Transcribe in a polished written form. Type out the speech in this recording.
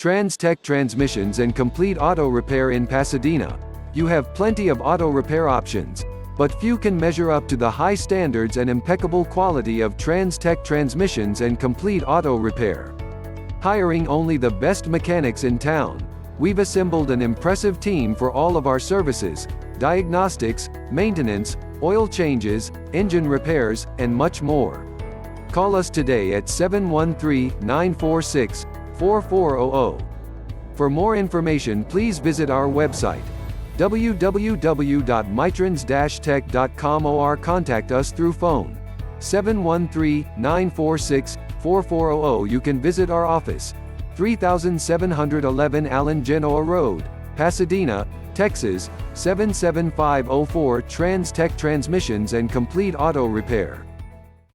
TransTech Transmissions and Complete Auto Repair in Pasadena. You have plenty of auto repair options, but few can measure up to the high standards and impeccable quality of TransTech Transmissions and Complete Auto Repair. Hiring only the best mechanics in town, we've assembled an impressive team for all of our services: diagnostics, maintenance, oil changes, engine repairs, and much more. Call us today at 713-946-4400. For more information, please visit our website, www.mitrans-tech.com, or contact us through phone 713-946-4400. You can visit our office, 3711 Allen Genoa Road, Pasadena, Texas 77504. TransTech Transmissions and Complete Auto Repair.